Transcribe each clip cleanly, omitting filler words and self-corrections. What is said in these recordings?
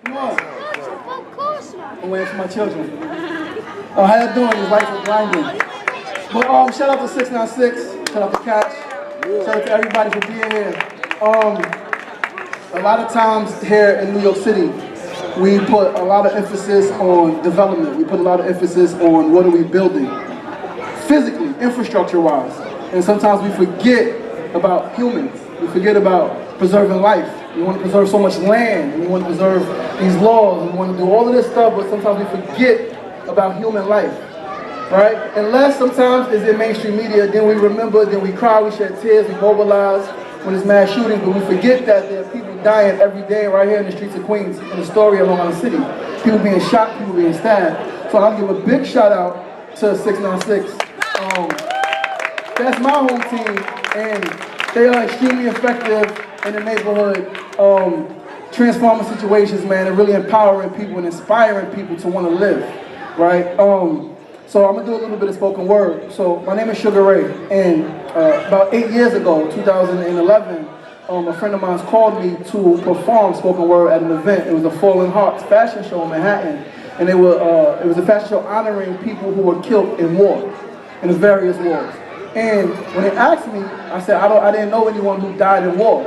Come on. Of course not. I'm waiting for my children. Oh, how you doing? His wife is blinding. But shout out to 696. Shout out to Catch. Shout out to everybody for being here. A lot of times here in New York City, we put a lot of emphasis on development. We put a lot of emphasis on what are we building, physically, infrastructure-wise. And sometimes we forget about humans. We forget about preserving life. We want to preserve so much land, and we want to preserve these laws, and we want to do all of this stuff, but sometimes we forget about human life, right? Unless sometimes it's in mainstream media, then we remember, then we cry, we shed tears, we mobilize when it's mass shootings, but we forget that there are people dying every day right here in the streets of Queens, in the story of Long Island City. People being shot, people being stabbed. So I'll give a big shout out to 696. That's my home team, and they are extremely effective in the neighborhood, transforming situations, man, and really empowering people and inspiring people to want to live, right? So I'm gonna do a little bit of spoken word. So my name is Sugar Ray, and about 8 years ago, 2011, a friend of mine called me to perform spoken word at an event. It was a Fallen Hearts fashion show in Manhattan, and it was a fashion show honoring people who were killed in war, in the various wars. And when they asked me, I said I didn't know anyone who died in war.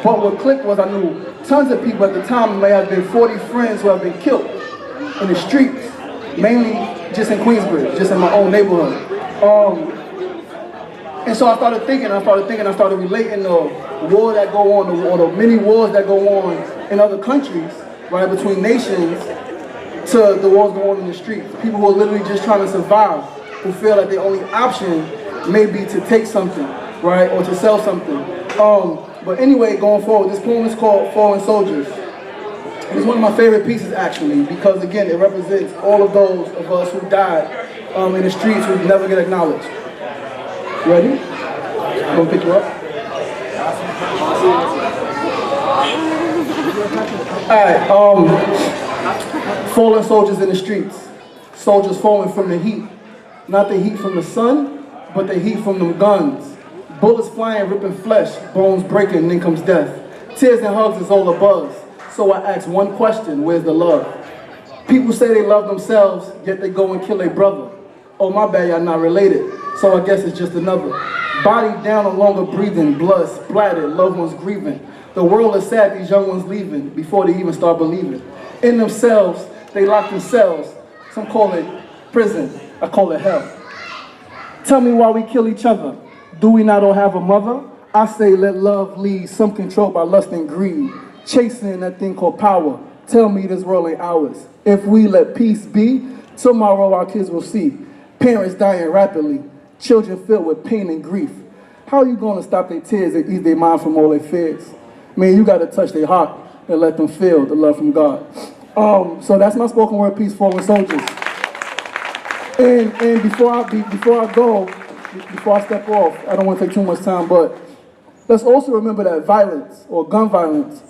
But what clicked was I knew tons of people at the time. May have been 40 friends who have been killed in the streets, mainly just in Queensbridge, just in my own neighborhood. And so I started thinking, I started relating the war that go on, or the many wars that go on in other countries, right, between nations, to the wars going on in the streets. People who are literally just trying to survive, who feel like their only option may be to take something, right, or to sell something. But anyway, going forward, this poem is called Fallen Soldiers. It's one of my favorite pieces, actually, because again, it represents all of those of us who died in the streets who never get acknowledged. You ready? I'm gonna pick you up. All right, fallen soldiers in the streets. Soldiers falling from the heat. Not the heat from the sun, but the heat from them guns. Bullets flying, ripping flesh, bones breaking, then comes death. Tears and hugs is all a buzz. So I ask one question, where's the love? People say they love themselves, yet they go and kill their brother. Oh, my bad, y'all not related. So I guess it's just another. Body down, no longer breathing, blood splattered, loved ones grieving. The world is sad, these young ones leaving, before they even start believing. In themselves, they lock themselves. Some call it prison, I call it hell. Tell me why we kill each other. Do we not all have a mother? I say let love lead, some controlled by lust and greed. Chasing that thing called power. Tell me this world ain't ours. If we let peace be, tomorrow our kids will see. Parents dying rapidly, children filled with pain and grief. How are you gonna stop their tears and ease their mind from all their fears? Man, you gotta touch their heart and let them feel the love from God. So that's my spoken word piece, Fallen Soldiers. And before I step off, I don't want to take too much time, but let's also remember that violence, or gun violence,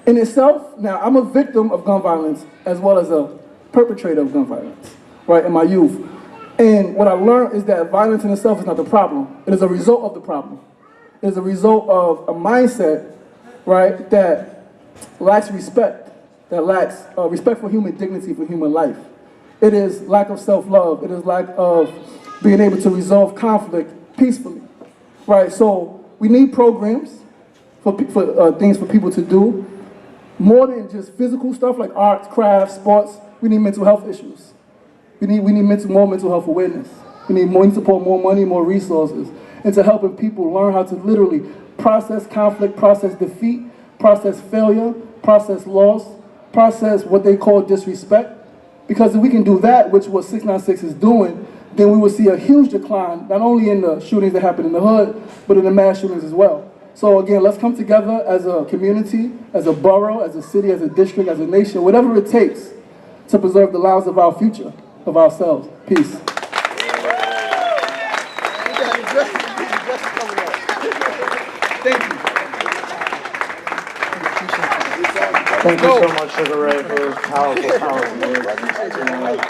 in itself, now I'm a victim of gun violence as well as a perpetrator of gun violence, right, in my youth. And what I learned is that violence in itself is not the problem. It is a result of the problem. It is a result of a mindset, right, that lacks respect, that lacks respect for human dignity, for human life. It is lack of self-love. It is lack of being able to resolve conflict peacefully, right? So we need programs for things for people to do, more than just physical stuff like arts, crafts, sports. We need mental health issues. We need more mental health awareness. We need to pour more money, more resources into helping people learn how to literally process conflict, process defeat, process failure, process loss, process what they call disrespect. Because if we can do that, which what 696 is doing, then we will see a huge decline, not only in the shootings that happen in the hood, but in the mass shootings as well. So again, let's come together as a community, as a borough, as a city, as a district, as a nation, whatever it takes to preserve the lives of our future, of ourselves. Peace. Thank you. Thank you so much, Sugar Ray, for those powerful words.